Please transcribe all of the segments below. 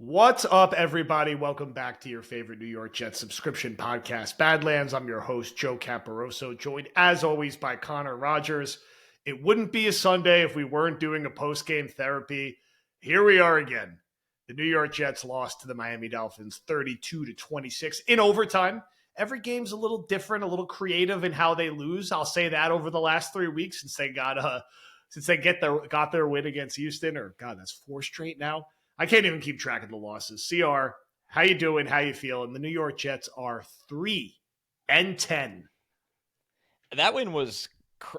What's up, everybody? Welcome back to your favorite New York Jets subscription podcast, Badlands. I'm your host, Joe Caporoso, joined as always by Connor Rogers. It wouldn't be a Sunday if we weren't doing a post-game therapy. Here we are again. The New York Jets lost to the Miami Dolphins 32-26 in overtime. Every game's a little different, a little creative in how they lose. I'll say that over the last 3 weeks since they got their win against Houston, or God, that's four straight now. I can't even keep track of the losses. CR, how you doing? How you feeling? The New York Jets are 3-10. That win was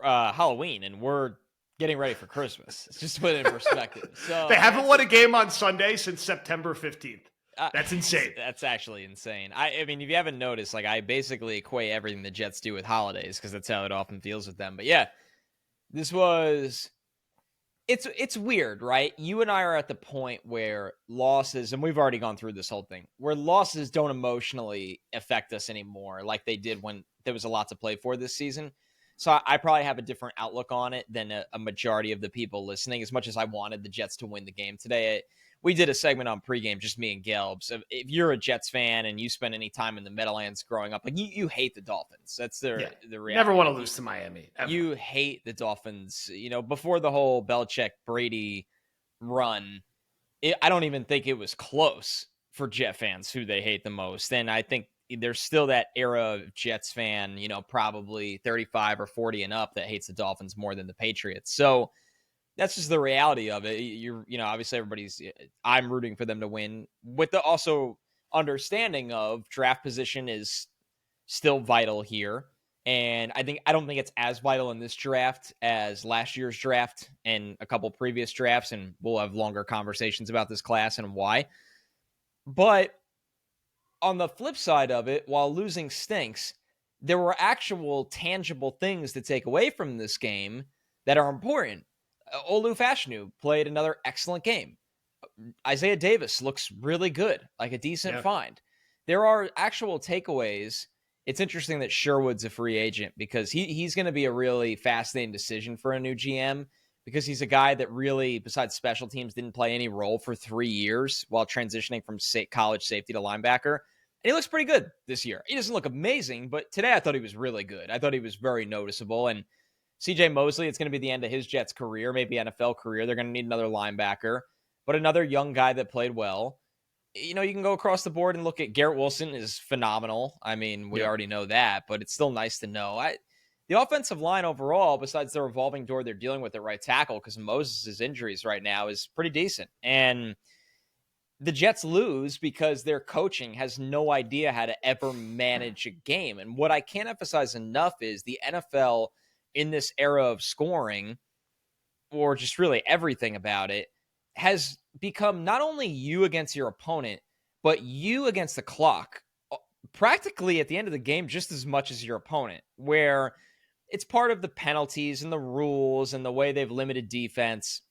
Halloween, and we're getting ready for Christmas. It's just to put it in perspective. So they haven't won a game on Sunday since September 15th. That's insane. That's actually insane. I mean, if you haven't noticed, I basically equate everything the Jets do with holidays because that's how it often feels with them. But yeah, this was... It's weird, right? You and I are at the point where losses, and we've already gone through this whole thing, where losses don't emotionally affect us anymore like they did when there was a lot to play for this season. So I probably have a different outlook on it than a majority of the people listening, as much as I wanted the Jets to win the game today. We did a segment on pregame, just me and Gelb. So if you're a Jets fan and you spend any time in the Meadowlands growing up, you hate the Dolphins. That's the reality. Never want to lose to Miami. Ever. You hate the Dolphins. Before the whole Belichick-Brady run, I don't even think it was close for Jet fans who they hate the most. And I think there's still that era of Jets fan, probably 35 or 40 and up that hates the Dolphins more than the Patriots. So that's just the reality of it. Obviously I'm rooting for them to win with the also understanding of draft position is still vital here. And I don't think it's as vital in this draft as last year's draft and a couple previous drafts. And we'll have longer conversations about this class and why. But on the flip side of it, while losing stinks, there were actual tangible things to take away from this game that are important. Olu Fashanu played another excellent game. Isaiah Davis looks really good, like a decent find. There are actual takeaways. It's interesting that Sherwood's a free agent because he's going to be a really fascinating decision for a new GM because he's a guy that really, besides special teams, didn't play any role for 3 years while transitioning from college safety to linebacker. And he looks pretty good this year. He doesn't look amazing, but today I thought he was really good. I thought he was very noticeable. And CJ Mosley, it's going to be the end of his Jets career, maybe NFL career. They're going to need another linebacker, but another young guy that played well. You can go across the board and look at Garrett Wilson is phenomenal. I mean, we already know that, but it's still nice to know. The offensive line overall, besides the revolving door they're dealing with at right tackle because of Moses' injuries right now, is pretty decent. And the Jets lose because their coaching has no idea how to ever manage a game. And what I can't emphasize enough is the NFL in this era of scoring, or just really everything about it, has become not only you against your opponent, but you against the clock, practically at the end of the game, just as much as your opponent, where it's part of the penalties and the rules and the way they've limited defense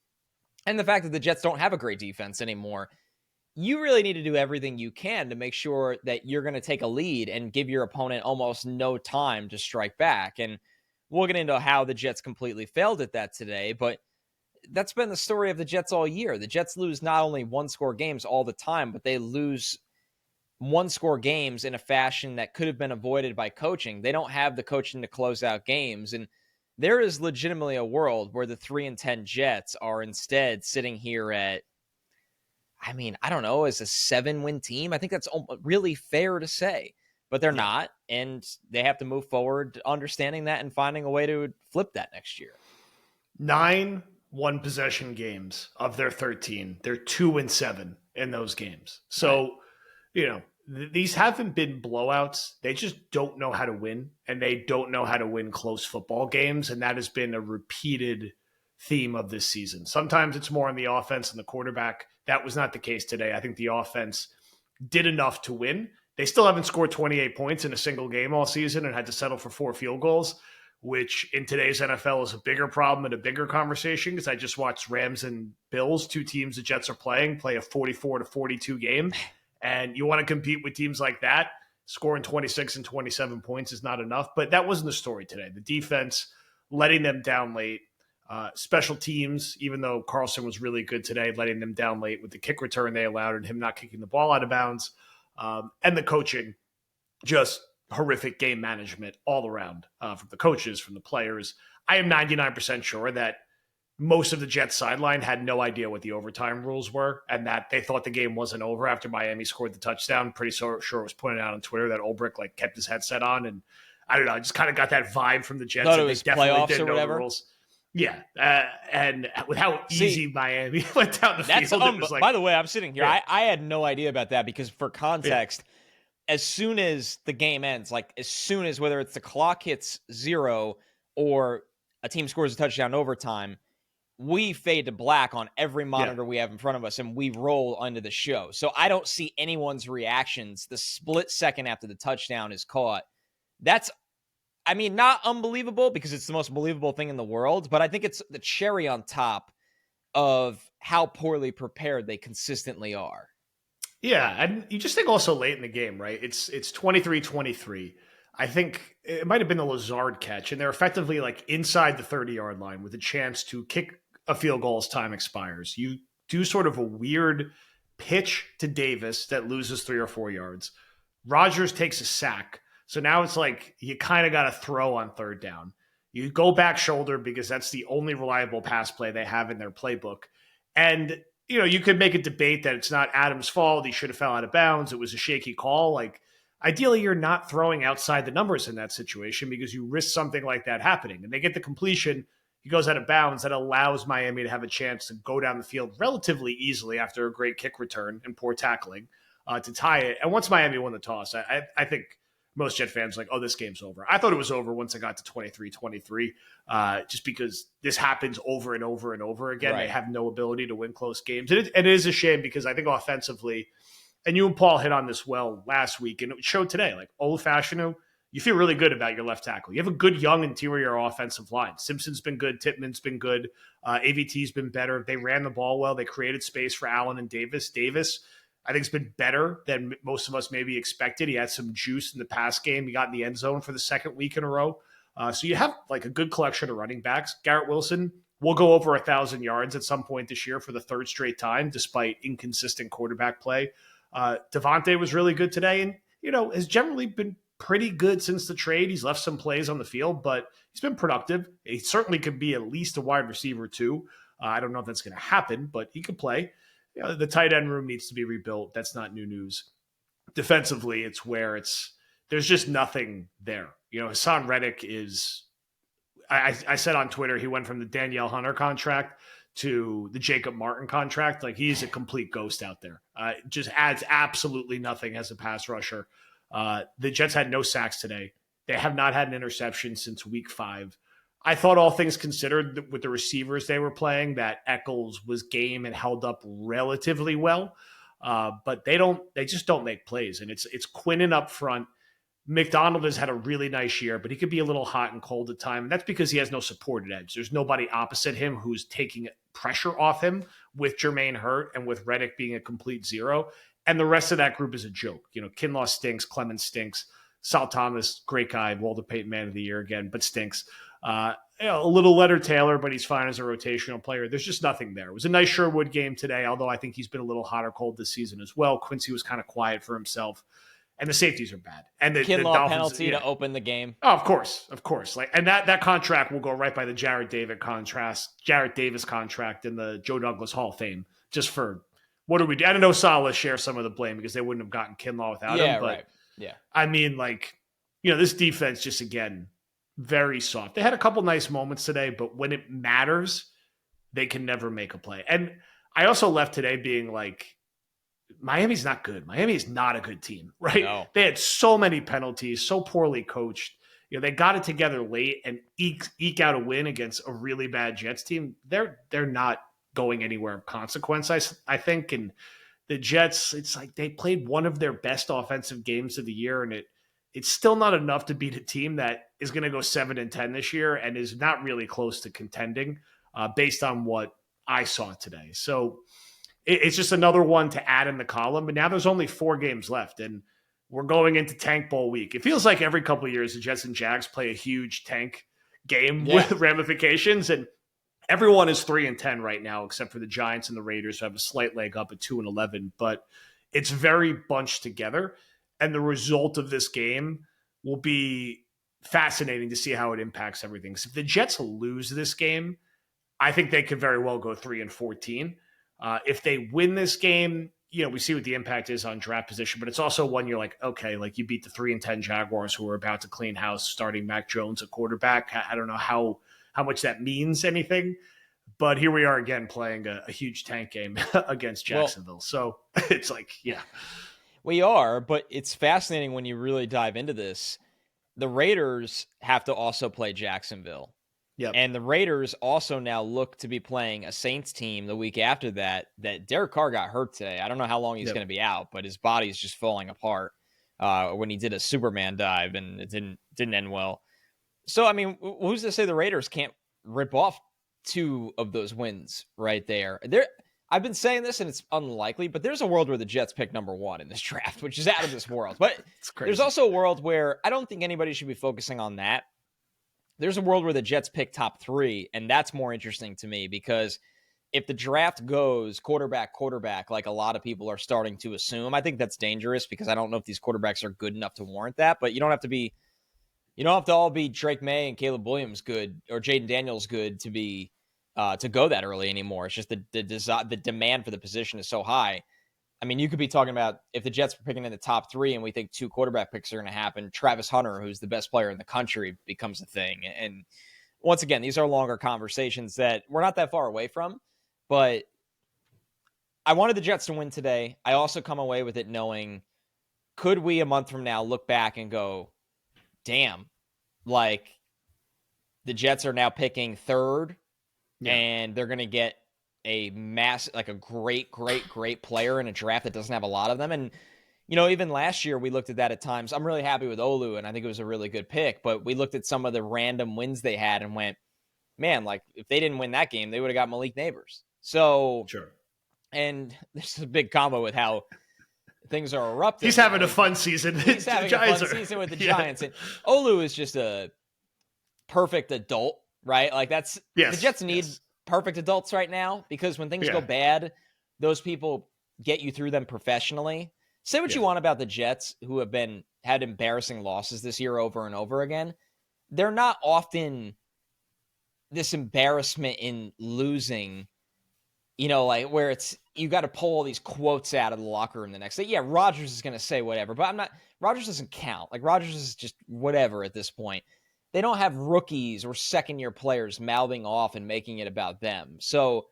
and the fact that the Jets don't have a great defense anymore. You really need to do everything you can to make sure that you're going to take a lead and give your opponent almost no time to strike back. And we'll get into how the Jets completely failed at that today, but that's been the story of the Jets all year. The Jets lose not only one-score games all the time, but they lose one-score games in a fashion that could have been avoided by coaching. They don't have the coaching to close out games, and there is legitimately a world where the 3-10 Jets are instead sitting here at, I don't know, as a 7-win team. I think that's really fair to say, but they're not, and they have to move forward understanding that and finding a way to flip that next year. 9 one-possession games of their 13. They're 2-7 in those games. So, these haven't been blowouts. They just don't know how to win, and they don't know how to win close football games, and that has been a repeated theme of this season. Sometimes it's more on the offense and the quarterback. That was not the case today. I think the offense did enough to win. They still haven't scored 28 points in a single game all season and had to settle for 4 field goals, which in today's NFL is a bigger problem and a bigger conversation because I just watched Rams and Bills, 2 teams the Jets are playing, play a 44-42 game. And you want to compete with teams like that, scoring 26 and 27 points is not enough. But that wasn't the story today. The defense letting them down late. Special teams, even though Carlson was really good today, letting them down late with the kick return they allowed and him not kicking the ball out of bounds. And the coaching, just horrific game management all around from the coaches, from the players. I am 99% sure that most of the Jets sideline had no idea what the overtime rules were and that they thought the game wasn't over after Miami scored the touchdown. Pretty sure it was pointed out on Twitter that Ulbrich like kept his headset on. And I don't know, I just kind of got that vibe from the Jets. Thought it was playoffs or whatever. Rules. Yeah. And with how easy Miami went down the field. It was like, by the way, I'm sitting here. Yeah. I had no idea about that because for context, as soon as the game ends, like as soon as whether it's the clock hits 0 or a team scores a touchdown overtime, we fade to black on every monitor we have in front of us and we roll onto the show. So I don't see anyone's reactions the split second after the touchdown is caught. That's, I mean, not unbelievable because it's the most believable thing in the world, but I think it's the cherry on top of how poorly prepared they consistently are. Yeah, and you just think also late in the game, right? It's 23-23. I think it might have been the Lazard catch, and they're effectively like inside the 30-yard line with a chance to kick a field goal as time expires. You do sort of a weird pitch to Davis that loses 3 or 4 yards. Rodgers takes a sack. So now it's like you kind of got to throw on third down. You go back shoulder because that's the only reliable pass play they have in their playbook. And, you know, you could make a debate that it's not Adams' fault. He should have fell out of bounds. It was a shaky call. Like, ideally, you're not throwing outside the numbers in that situation because you risk something like that happening. And they get the completion. He goes out of bounds. That allows Miami to have a chance to go down the field relatively easily after a great kick return and poor tackling to tie it. And once Miami won the toss, I think most Jet fans were like, oh, this game's over. I thought it was over once I got to 23-23, just because this happens over and over and over again. Right. They have no ability to win close games. And it is a shame because I think offensively, and you and Paul hit on this well last week, and it showed today, like Olufashinu, you feel really good about your left tackle. You have a good young interior offensive line. Simpson's been good. Tittman's been good. AVT's been better. They ran the ball well. They created space for Allen and Davis. Davis, I think, has been better than most of us maybe expected. He had some juice in the pass game. He got in the end zone for the second week in a row. So you have like a good collection of running backs. Garrett Wilson will go over 1,000 yards at some point this year for the third straight time, despite inconsistent quarterback play. Devontae was really good today and, you know, has generally been pretty good since the trade. He's left some plays on the field, but he's been productive. He certainly could be at least a wide receiver too. I don't know if that's going to happen, but he could play. You know, the tight end room needs to be rebuilt. That's not new news. Defensively, it's where there's just nothing there. You know, Hassan Reddick is, I said on Twitter, he went from the Danielle Hunter contract to the Jacob Martin contract. Like, he's a complete ghost out there. Just adds absolutely nothing as a pass rusher. The Jets had no sacks today. They have not had an interception since week 5. I thought, all things considered, with the receivers they were playing, that Eccles was game and held up relatively well. But they just don't make plays. And it's Quinnen up front. McDonald has had a really nice year, but he could be a little hot and cold at times. And that's because he has no supported edge. There's nobody opposite him who's taking pressure off him, with Jermaine hurt and with Reddick being a complete zero. And the rest of that group is a joke. You know, Kinlaw stinks. Clemens stinks. Sal Thomas, great guy. Walter Payton Man of the Year again, but stinks. A little Leonard Taylor, but he's fine as a rotational player. There's just nothing there. It was a nice Sherwood game today, although I think he's been a little hot or cold this season as well. Quincy was kind of quiet for himself. And the safeties are bad. And the Kinlaw Dolphins, penalty to open the game. Oh, of course. Like, and that contract will go right by the Jarrett Davis contract in the Joe Douglas Hall of Fame. Just for what do we do? I don't know. Salah share some of the blame because they wouldn't have gotten Kinlaw without him. But right. Yeah, I mean, like, you know, this defense just, again, very soft. They had a couple nice moments today, but when it matters, they can never make a play. And I also left today being like, Miami's not good. Miami is not a good team, right? No. They had so many penalties, so poorly coached. You know, they got it together late and eke out a win against a really bad Jets team. They're not going anywhere of consequence, I think. And the Jets, it's like they played one of their best offensive games of the year, and it's still not enough to beat a team that is going to go 7-10 this year and is not really close to contending based on what I saw today. So it's just another one to add in the column. But now there's only 4 games left, and we're going into Tank Bowl week. It feels like every couple of years the Jets and Jags play a huge tank game with ramifications. And everyone is 3-10 right now, except for the Giants and the Raiders, who have a slight leg up at 2-11. But it's very bunched together, and the result of this game will be fascinating to see how it impacts everything. So if the Jets lose this game, I think they could very well go 3-14. If they win this game, we see what the impact is on draft position, but it's also one you're like, okay, like you beat the 3-10 Jaguars who are about to clean house, starting Mac Jones at quarterback. I don't know how much that means anything, but here we are again playing a huge tank game against Jacksonville. So it's like, yeah, we are, but it's fascinating when you really dive into this. The Raiders have to also play Jacksonville. yep. And the Raiders also now look to be playing a Saints team the week after that Derek Carr got hurt today. I don't know how long he's going to be out, but his body's just falling apart when he did a Superman dive, and it didn't end well. So, I mean, who's to say the Raiders can't rip off 2 of those wins right there? I've been saying this, and it's unlikely, but there's a world where the Jets pick number 1 in this draft, which is out of this world. But there's also a world where I don't think anybody should be focusing on that. There's a world where the Jets pick top 3, and that's more interesting to me because if the draft goes quarterback, like a lot of people are starting to assume, I think that's dangerous because I don't know if these quarterbacks are good enough to warrant that, but you don't have to all be Drake May and Caleb Williams good or Jaden Daniels good to be to go that early anymore. It's just the demand for the position is so high. I mean, you could be talking about if the Jets were picking in the top 3 and we think 2 quarterback picks are going to happen, Travis Hunter, who's the best player in the country, becomes a thing. And once again, these are longer conversations that we're not that far away from, but I wanted the Jets to win today. I also come away with it knowing, could we a month from now look back and go, damn, like the Jets are now picking 3rd and they're going to get a great player in a draft that doesn't have a lot of them. And, even last year we looked at that at times. I'm really happy with Olu, and I think it was a really good pick, but we looked at some of the random wins they had and went, man, like if they didn't win that game, they would have got Malik Neighbors. So, Sure. And there's a big combo with how things are erupting. He's having a fun season. He's having a fun season with the Giants. And Olu is just a perfect adult, right? Like the Jets need perfect adults right now because when things go bad, those people get you through them professionally. Say what you want about the Jets, who have had embarrassing losses this year over and over again. They're not often this embarrassment in losing, like where it's you got to pull all these quotes out of the locker room the next day. Yeah, Rodgers is going to say whatever, but Rodgers doesn't count. Like Rodgers is just whatever at this point. They don't have rookies or second-year players mouthing off and making it about them. So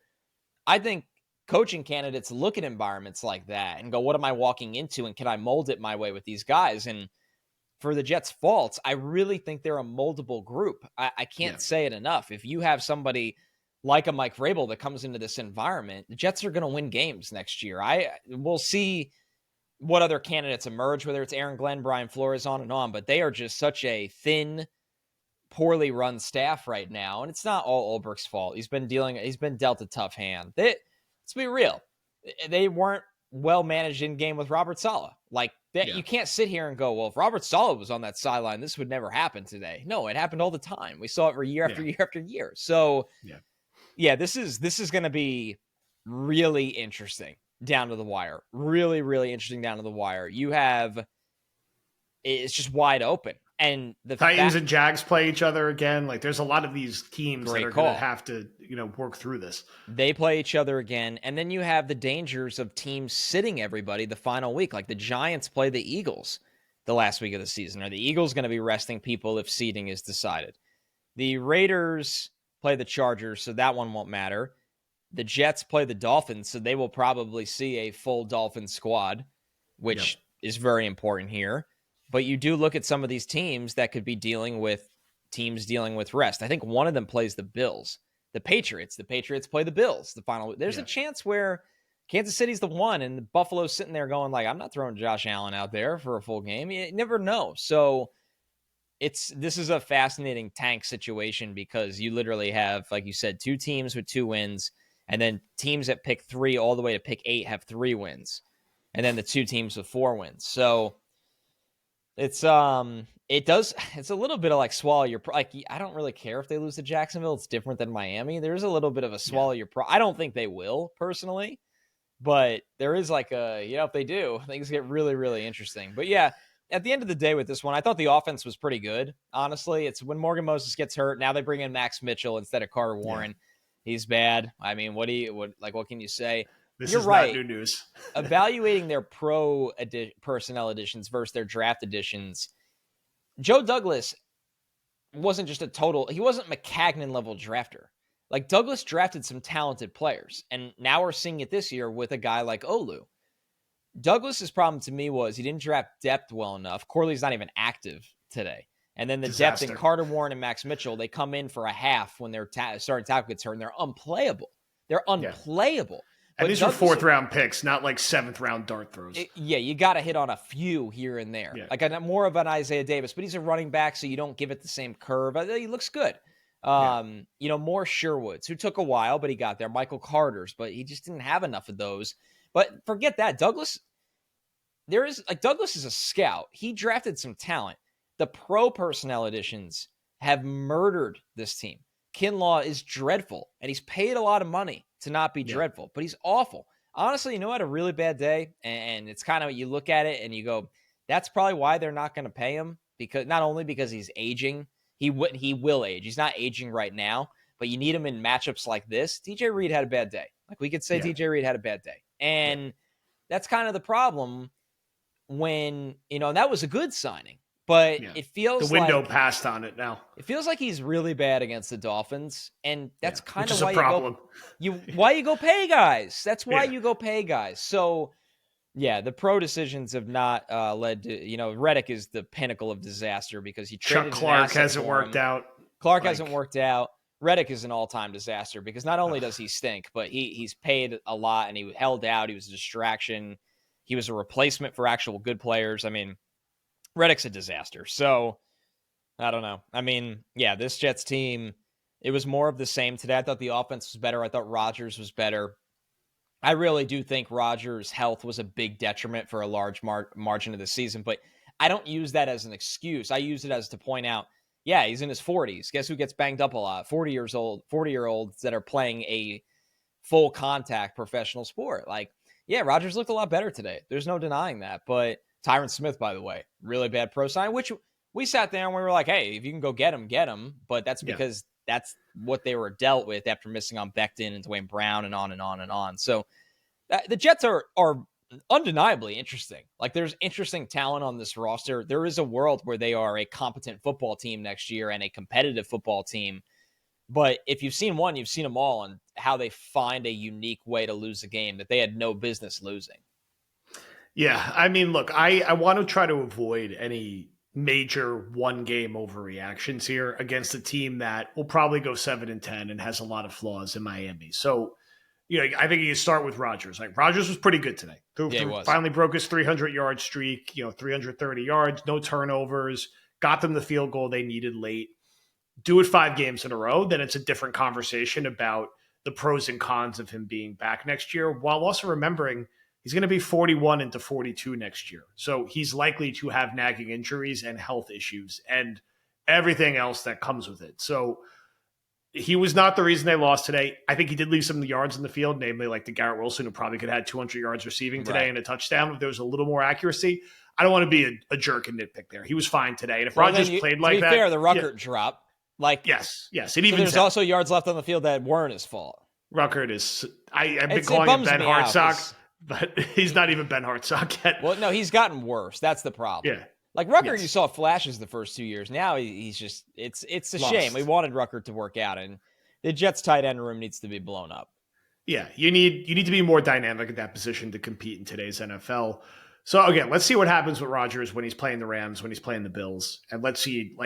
I think coaching candidates look at environments like that and go, what am I walking into, and can I mold it my way with these guys? And for the Jets' faults, I really think they're a moldable group. I can't say it enough. If you have somebody like a Mike Vrabel that comes into this environment, the Jets are going to win games next year. We'll see what other candidates emerge, whether it's Aaron Glenn, Brian Flores, on and on, but they are just such a thin, poorly run staff right now, and it's not all Ulbricht's fault. He's been dealt a tough hand. Let's be real. They weren't well managed in game with Robert Saleh. Like that, you can't sit here and go, well, if Robert Saleh was on that sideline, this would never happen today. No, it happened all the time. We saw it for year after year after year. So this is going to be really interesting down to the wire. Really, really interesting down to the wire. It's just wide open. And the Titans and Jags play each other again. Like there's a lot of these teams that are going to have to, work through this. They play each other again. And then you have the dangers of teams sitting everybody the final week. Like the Giants play the Eagles the last week of the season. Are the Eagles going to be resting people if seeding is decided? The Raiders play the Chargers, so that one won't matter. The Jets play the Dolphins, so they will probably see a full Dolphins squad, which is very important here. But you do look at some of these teams that could be dealing with rest. I think one of them plays the Bills. The Patriots play the Bills. There's a chance where Kansas City's the one and Buffalo's sitting there going like, I'm not throwing Josh Allen out there for a full game. You never know. So this is a fascinating tank situation because you literally have, like you said, 2 teams with 2 wins, and then teams that pick 3 all the way to pick 8 have 3 wins, and then the 2 teams with 4 wins. So It's it's a little bit of like swallow your like I don't really care if they lose to Jacksonville. It's different than Miami. There's a little bit of a Yeah. swallow your I don't think they will personally, but there is like a if they do, things get really really interesting. But yeah, at the end of the day with this one, I thought the offense was pretty good. Honestly, it's when Morgan Moses gets hurt, now they bring in Max Mitchell instead of Carter Warren. He's bad. I mean, what can you say? This You're is not right. new news. Evaluating their personnel additions versus their draft additions, Joe Douglas wasn't just he wasn't McCagnon level drafter. Like Douglas drafted some talented players, and now we're seeing it this year with a guy like Olu. Douglas's problem to me was he didn't draft depth well enough. Corley's not even active today. And then the depth in Carter Warren and Max Mitchell, they come in for a half when their starting tackle gets hurt, and they're unplayable. They're unplayable. And these are fourth-round picks, not like seventh-round dart throws. You got to hit on a few here and there. Yeah. Like more of an Isaiah Davis, but he's a running back, so you don't give it the same curve. He looks good. More Sherwoods, who took a while, but he got there. Michael Carter's, but he just didn't have enough of those. But forget that. Douglas is a scout. He drafted some talent. The pro personnel additions have murdered this team. Kinlaw is dreadful, and he's paid a lot of money to not be dreadful, but he's awful. Honestly, I had a really bad day, and it's kind of, you look at it and you go, that's probably why they're not going to pay him, because not only because he's aging, he will age. He's not aging right now, but you need him in matchups like this. DJ Reed had a bad day. Like we could say DJ Reed had a bad day. And that's kind of the problem when, and that was a good signing. But it feels the window passed on it now. It feels like he's really bad against the Dolphins, and that's kind of why you go pay guys. That's why you go pay guys. So, the pro decisions have not led to Reddick is the pinnacle of disaster because he traded Chuck Clark hasn't worked out. Clark hasn't worked out. Reddick is an all-time disaster because not only does he stink, but he's paid a lot and he held out. He was a distraction. He was a replacement for actual good players. I mean, Reddick's a disaster. So, I don't know. I mean, this Jets team, it was more of the same today. I thought the offense was better. I thought Rodgers was better. I really do think Rodgers' health was a big detriment for a large margin of the season, but I don't use that as an excuse. I use it as to point out, he's in his 40s. Guess who gets banged up a lot? 40-year-olds that are playing a full contact professional sport. Like, Rodgers looked a lot better today. There's no denying that, but Tyron Smith, by the way, really bad pro sign, which we sat there and we were like, hey, if you can go get him, get him. But that's because that's what they were dealt with after missing on Becton and Dwayne Brown and on and on and on. So the Jets are undeniably interesting. Like there's interesting talent on this roster. There is a world where they are a competent football team next year and a competitive football team. But if you've seen one, you've seen them all, and how they find a unique way to lose a game that they had no business losing. Yeah, I mean, look, I want to try to avoid any major one-game overreactions here against a team that will probably go 7-10 and has a lot of flaws in Miami. So, I think you start with Rodgers. Like Rodgers was pretty good today. Finally broke his 300-yard streak. 330 yards, no turnovers, got them the field goal they needed late. Do it 5 games in a row, then it's a different conversation about the pros and cons of him being back next year, while also remembering he's going to be 41 into 42 next year. So he's likely to have nagging injuries and health issues and everything else that comes with it. So he was not the reason they lost today. I think he did leave some yards in the field, namely like the Garrett Wilson, who probably could have had 200 yards receiving today and a touchdown if there was a little more accuracy. I don't want to be a jerk and nitpick there. He was fine today. And if Rodgers played like that. To be fair, the Ruckert drop. Yes. And even there's also yards left on the field that weren't his fault. Ruckert is, I've been calling him Ben Hartsock. But he's not even Ben Hartsock yet. Well, no, he's gotten worse. That's the problem. Yeah. Like Ruckert, you saw flashes the first 2 years. Now he's just, it's a shame. We wanted Ruckert to work out, and the Jets tight end room needs to be blown up. Yeah, you need to be more dynamic at that position to compete in today's NFL. So again, let's see what happens with Rodgers when he's playing the Rams, when he's playing the Bills. And let's see,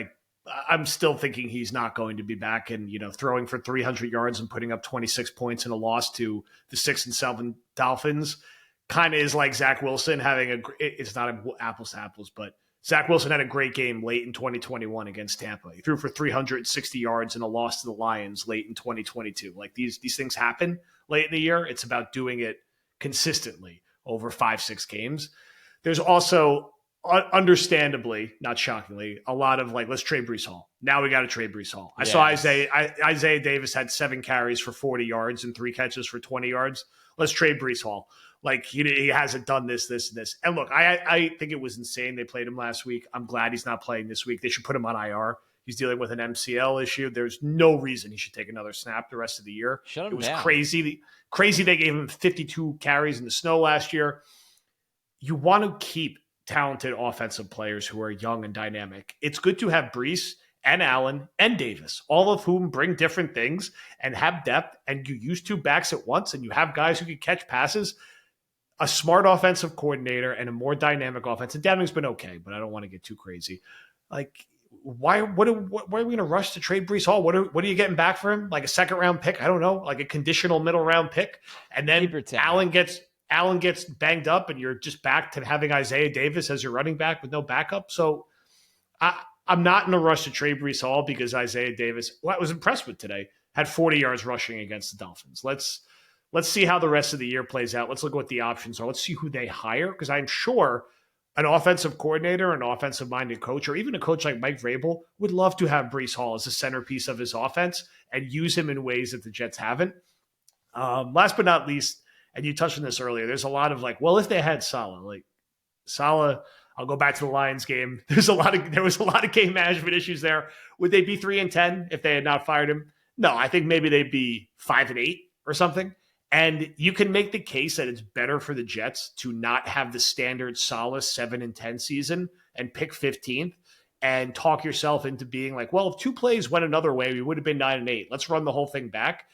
I'm still thinking he's not going to be back and, throwing for 300 yards and putting up 26 points in a loss to the 6-7 Dolphins kind of is like Zach Wilson having it's not apples to apples, but Zach Wilson had a great game late in 2021 against Tampa. He threw for 360 yards in a loss to the Lions late in 2022. Like these things happen late in the year. It's about doing it consistently over 5-6 games. There's also understandably, not shockingly, a lot of like, let's trade Brees Hall. Now we got to trade Brees Hall. I saw Yes. Isaiah Davis had 7 carries for 40 yards and 3 catches for 20 yards. Let's trade Brees Hall. Like he hasn't done this, this, and this. And look, I think it was insane. They played him last week. I'm glad he's not playing this week. They should put him on IR. He's dealing with an MCL issue. There's no reason he should take another snap the rest of the year. Shut It him was down. crazy. Crazy they gave him 52 carries in the snow last year. You want to keep talented offensive players who are young and dynamic. It's good to have Brees and Allen and Davis, all of whom bring different things and have depth, and you use 2 backs at once and you have guys who can catch passes. A smart offensive coordinator and a more dynamic offense. And Downing's been okay, but I don't want to get too crazy. Like, why are we going to rush to trade Brees Hall? What are you getting back for him? Like a 2nd round pick? I don't know, like a conditional middle round pick. And then Allen gets banged up, and you're just back to having Isaiah Davis as your running back with no backup. So I'm not in a rush to trade Brees Hall because Isaiah Davis, who I was impressed with today, had 40 yards rushing against the Dolphins. Let's see how the rest of the year plays out. Let's look at what the options are. Let's see who they hire, because I'm sure an offensive coordinator, an offensive-minded coach, or even a coach like Mike Vrabel would love to have Brees Hall as a centerpiece of his offense and use him in ways that the Jets haven't. Last but not least, and you touched on this earlier, there's a lot of like, well, if they had Saleh, I'll go back to the Lions game. There was a lot of game management issues there. Would they be 3-10 if they had not fired him? No, I think maybe they'd be 5-8 or something. And you can make the case that it's better for the Jets to not have the standard Saleh 7-10 season and pick 15th and talk yourself into being like, well, if 2 plays went another way, we would have been 9-8. Let's run the whole thing back.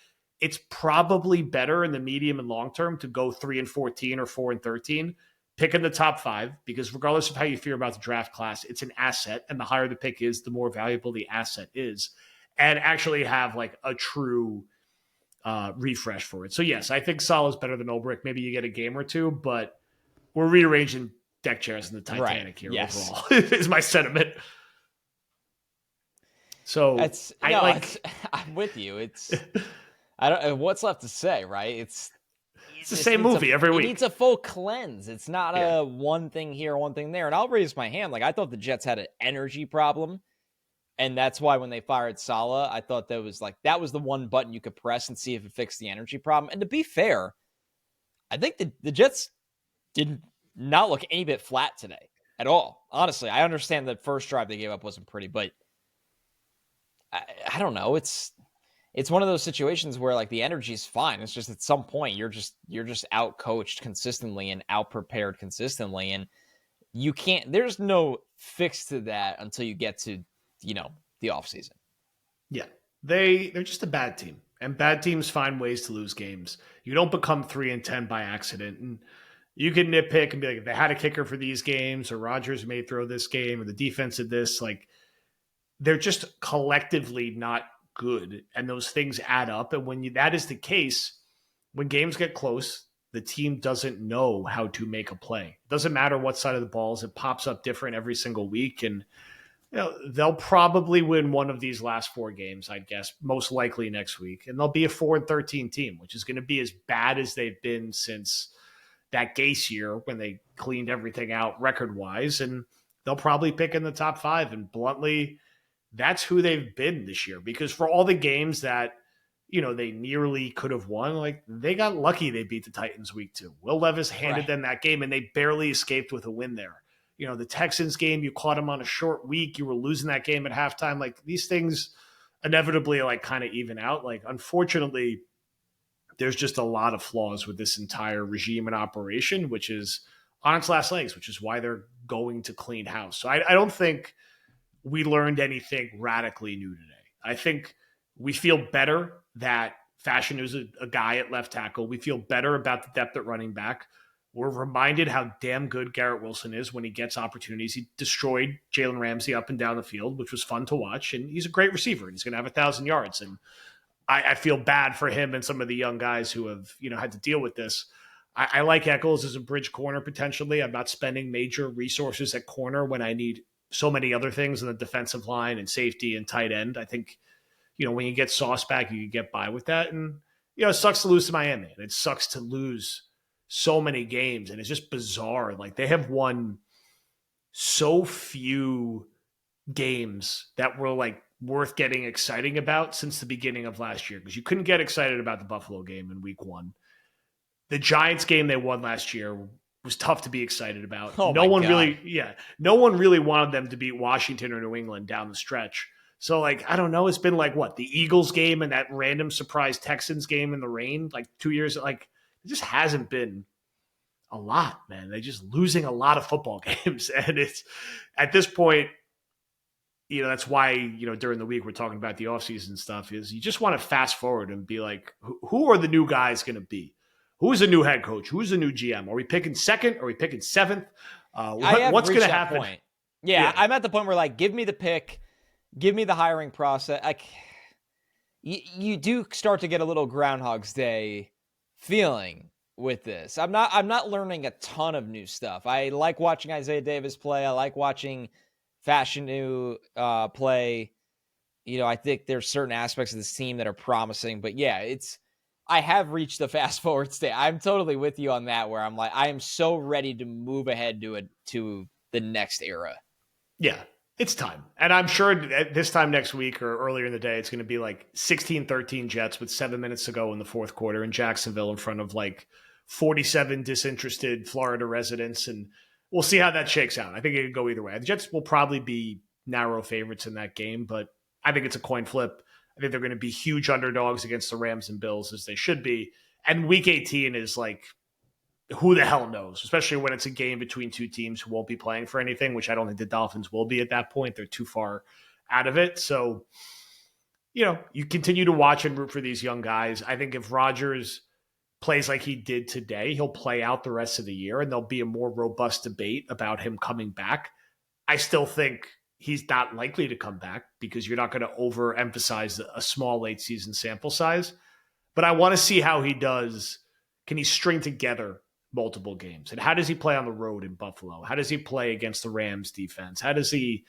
It's probably better in the medium and long term to go 3-14 or 4-13, pick in the top 5, because regardless of how you feel about the draft class, it's an asset. And the higher the pick is, the more valuable the asset is, and actually have like a true refresh for it. So yes, I think Saleh's better than Ulbrich. Maybe you get a game or 2, but we're rearranging deck chairs in the Titanic here overall, is my sentiment. So I'm with you. I don't. What's left to say, right? It's the same movie every week. It needs a full cleanse. It's not a one thing here, one thing there. And I'll raise my hand. Like, I thought the Jets had an energy problem. And that's why when they fired Saleh, I thought that was the one button you could press and see if it fixed the energy problem. And to be fair, I think the Jets did not look any bit flat today at all. Honestly, I understand the first drive they gave up wasn't pretty, but I don't know. It's one of those situations where like the energy is fine. It's just at some point you're just out coached consistently and out prepared consistently, and you can't. There's no fix to that until you get to the offseason. Yeah. They're just a bad team. And bad teams find ways to lose games. You don't become 3-10 by accident. And you can nitpick and be like, if they had a kicker for these games, or Rodgers may throw this game, or the defense did this, like, they're just collectively not good. And those things add up. And when that is the case, when games get close, the team doesn't know how to make a play. It doesn't matter what side of the ball is. It pops up different every single week. And they'll probably win one of these last 4 games, I'd guess, most likely next week. And they'll be a 4-13 team, which is going to be as bad as they've been since that Gase year when they cleaned everything out record-wise. And they'll probably pick in the top 5. And bluntly, that's who they've been this year. Because for all the games that, they nearly could have won, like, they got lucky they beat the Titans week 2. Will Levis handed them that game, and they barely escaped with a win there. The Texans game, you caught them on a short week. You were losing that game at halftime. Like, these things inevitably like kind of even out. Like, unfortunately, there's just a lot of flaws with this entire regime and operation, which is on its last legs, which is why they're going to clean house. So I don't think we learned anything radically new today. I think we feel better that Fashion is a guy at left tackle. We feel better about the depth at running back. We're reminded how damn good Garrett Wilson is when he gets opportunities. He destroyed Jalen Ramsey up and down the field, which was fun to watch. And he's a great receiver, and he's going to have 1,000 yards. And I feel bad for him and some of the young guys who have, had to deal with this. I like Eccles as a bridge corner potentially. I'm not spending major resources at corner when I need so many other things in the defensive line and safety and tight end. I think, when you get Sauce back, you can get by with that. And, it sucks to lose to Miami. And it sucks to lose so many games, and it's just bizarre. Like, they have won so few games that were like worth getting exciting about since the beginning of last year, because you couldn't get excited about the Buffalo game in week 1. The Giants game they won last year was tough to be excited about. Oh No my one God. really, no one really wanted them to beat Washington or New England down the stretch. So, like, I don't know. It's been like what, the Eagles game and that random surprise Texans game in the rain, like 2 years. Like, it just hasn't been a lot, man. They're just losing a lot of football games, and it's at this point, that's why, during the week we're talking about the offseason stuff, is you just want to fast forward and be like, who are the new guys going to be? Who's the new head coach? Who's the new GM? Are we picking second? Are we picking seventh? I have What's going reached to that happen? point. Yeah, I'm at the point where, like, give me the pick, give me the hiring process. Like, you do start to get a little Groundhog's Day feeling with this. I'm not learning a ton of new stuff. I like watching Isaiah Davis play. I like watching Fashanu play. I think there's certain aspects of this team that are promising. But yeah, I have reached the fast forward state. I'm totally with you on that, where I'm like, I am so ready to move ahead to the next era. Yeah, it's time. And I'm sure at this time next week or earlier in the day, it's going to be like 16-13 Jets with 7 minutes to go in the fourth quarter in Jacksonville in front of like 47 disinterested Florida residents. And we'll see how that shakes out. I think it could go either way. The Jets will probably be narrow favorites in that game, but I think it's a coin flip. I think they're going to be huge underdogs against the Rams and Bills, as they should be. And week 18 is like, who the hell knows, especially when it's a game between two teams who won't be playing for anything, which I don't think the Dolphins will be at that point. They're too far out of it. So, you continue to watch and root for these young guys. I think if Rodgers plays like he did today, he'll play out the rest of the year, and there'll be a more robust debate about him coming back. I still think he's not likely to come back because you're not going to overemphasize a small late season sample size. But I want to see how he does. Can he string together multiple games? And how does he play on the road in Buffalo? How does he play against the Rams defense? How does he,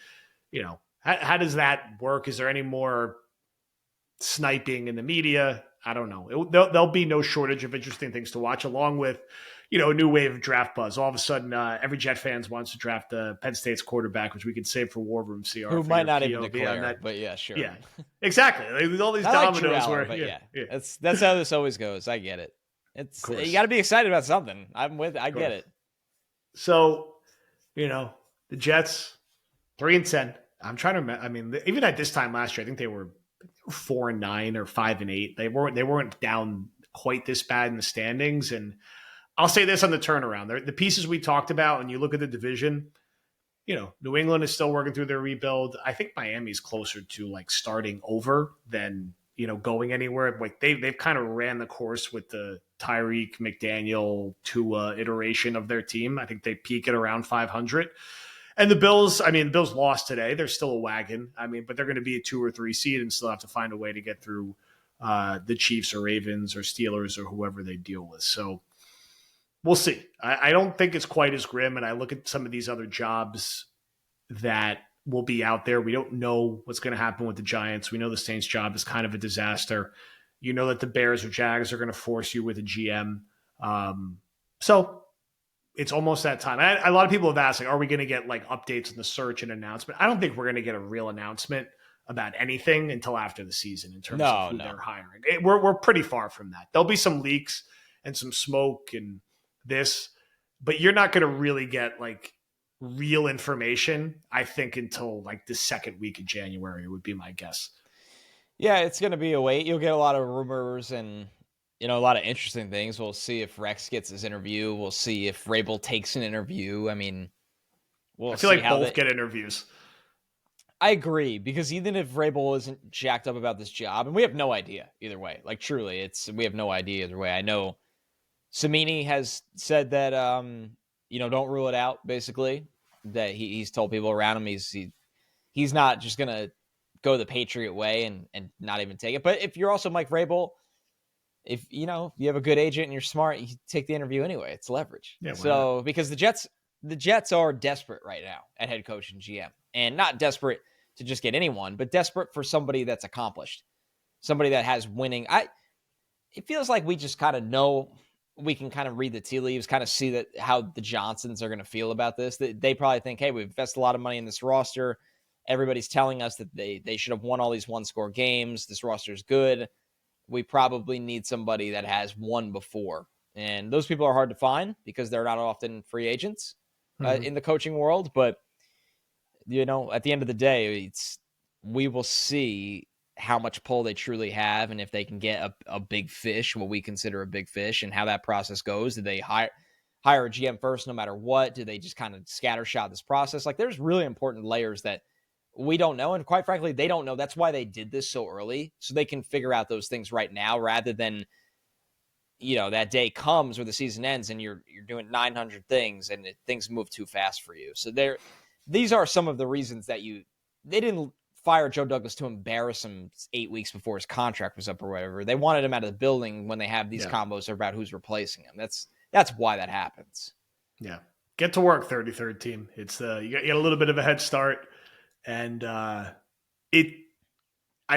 how does that work? Is there any more sniping in the media? I don't know. There'll be no shortage of interesting things to watch, along with, a new wave of draft buzz. All of a sudden, every Jet fans wants to draft Penn State's quarterback, which we could save for War Room CR. Who might not even declare, but yeah, sure. Yeah, exactly. There's all these dominoes where, that's how this always goes. I get it. You got to be excited about something. I get it. So, the Jets 3-10. I'm trying to remember. I mean, even at this time last year, I think they were 4-9 or 5-8. They weren't down quite this bad in the standings. And I'll say this on the turnaround: the pieces we talked about, and you look at the division. New England is still working through their rebuild. I think Miami's closer to like starting over than going anywhere. Like they've kind of ran the course with the Tyreek, McDaniel, Tua iteration of their team. I think they peak at around 500. And the Bills lost today. They're still a wagon. But they're going to be a 2 or 3 seed and still have to find a way to get through the Chiefs or Ravens or Steelers or whoever they deal with. So we'll see. I don't think it's quite as grim. And I look at some of these other jobs that will be out there. We don't know what's going to happen with the Giants. We know the Saints job is kind of a disaster. That the Bears or Jags are going to force you with a GM. So it's almost that time. A lot of people have asked, like, are we going to get like updates in the search and announcement? I don't think we're going to get a real announcement about anything until after the season in terms of who they're hiring. We're pretty far from that. There'll be some leaks and some smoke and this, but you're not going to really get like real information, I think, until like the second week of January would be my guess. Yeah, it's going to be a wait. You'll get a lot of rumors and, a lot of interesting things. We'll see if Rex gets his interview. We'll see if Vrabel takes an interview. I feel like both get interviews. I agree, because even if Vrabel isn't jacked up about this job, and we have no idea either way, like truly, we have no idea either way. I know Samini has said that, don't rule it out, basically, that he's told people around him he's not just going to go the Patriot way and not even take it. But if you're also Mike Vrabel, if you have a good agent and you're smart, you take the interview anyway. It's leverage. Yeah, so because the Jets are desperate right now at head coach and GM, and not desperate to just get anyone, but desperate for somebody that's accomplished, somebody that has winning. It feels like we just kind of know we can kind of read the tea leaves, kind of see that how the Johnsons are going to feel about this. They probably think, hey, we've invested a lot of money in this roster. Everybody's telling us that they should have won all these one-score games. This roster is good. We probably need somebody that has won before. And those people are hard to find because they're not often free agents in the coaching world. But, at the end of the day, we will see how much pull they truly have and if they can get a big fish, what we consider a big fish, and how that process goes. Do they hire a GM first no matter what? Do they just kind of scattershot this process? Like, there's really important layers that we don't know, and quite frankly, they don't know. That's why they did this so early, so they can figure out those things right now rather than, that day comes where the season ends and you're doing 900 things and things move too fast for you. So these are some of the reasons that they didn't fire Joe Douglas to embarrass him 8 weeks before his contract was up or whatever. They wanted him out of the building when they have these combos about who's replacing him. That's why that happens. Yeah. Get to work, 33rd team. It's you get a little bit of a head start, and I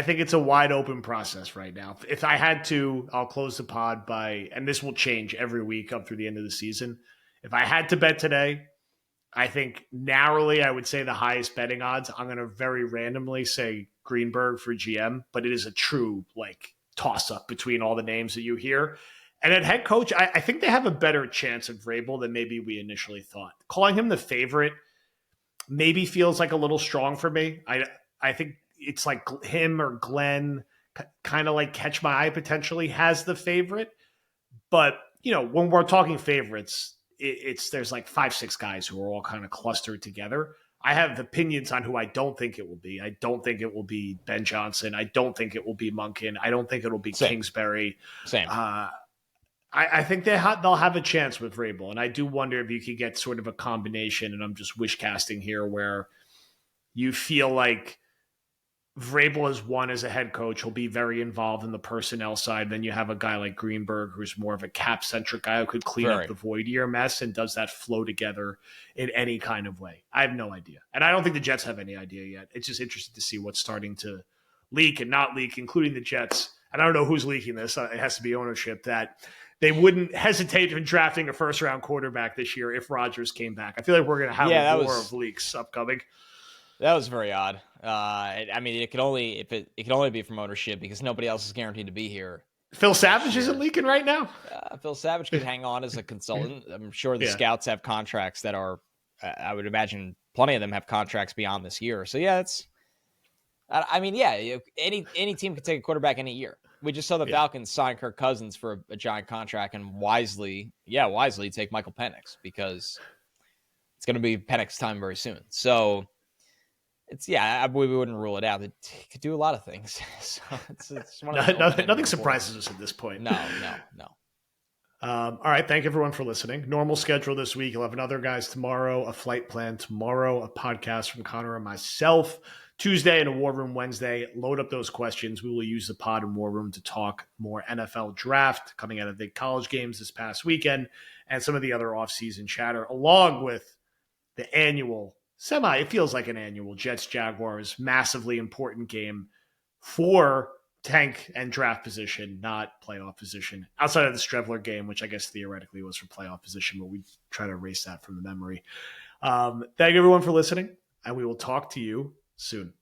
think it's a wide open process right now. If I had to, I'll close the pod and this will change every week up through the end of the season. If I had to bet today, I think narrowly, I would say the highest betting odds. I'm going to very randomly say Greenberg for GM, but it is a true toss up between all the names that you hear. And at head coach, I think they have a better chance of Vrabel than maybe we initially thought. Calling him the favorite maybe feels like a little strong for me. I think it's like him or Glenn, kind of like catch my eye potentially has the favorite. But, when we're talking favorites, there's like 5-6 guys who are all kind of clustered together. I have opinions on who I don't think it will be. I don't think it will be Ben Johnson. I don't think it will be Monken. I don't think it'll be Kingsbury. Same. I think they'll have a chance with Vrabel, and I do wonder if you could get sort of a combination, and I'm just wish casting here, where you feel like Vrabel has won as a head coach. He'll be very involved in the personnel side. Then you have a guy like Greenberg, who's more of a cap-centric guy who could clean up the void year mess, and does that flow together in any kind of way. I have no idea. And I don't think the Jets have any idea yet. It's just interesting to see what's starting to leak and not leak, including the Jets. And I don't know who's leaking this. It has to be ownership that they wouldn't hesitate in drafting a first-round quarterback this year if Rodgers came back. I feel like we're going to have a war of leaks upcoming. That was very odd. I mean, it could only be from ownership because nobody else is guaranteed to be here. Phil Savage isn't leaking right now. Phil Savage could hang on as a consultant. I'm sure the scouts have contracts that are. I would imagine plenty of them have contracts beyond this year. So yeah, any team could take a quarterback any year. We just saw the Falcons sign Kirk Cousins for a giant contract and wisely take Michael Penix because it's going to be Penix's time very soon. So we wouldn't rule it out. It could do a lot of things. So it's one of nothing surprises us at this point. No. All right. Thank everyone for listening. Normal schedule this week. You'll have another guys tomorrow, a flight plan tomorrow, a podcast from Connor and myself Tuesday, and a War Room Wednesday. Load up those questions. We will use the pod and War Room to talk more NFL draft coming out of the college games this past weekend and some of the other offseason chatter, along with the annual it feels like an annual Jets-Jaguars, massively important game for tank and draft position, not playoff position. Outside of the Strevler game, which I guess theoretically was for playoff position, but we try to erase that from the memory. Thank everyone for listening, and we will talk to you soon.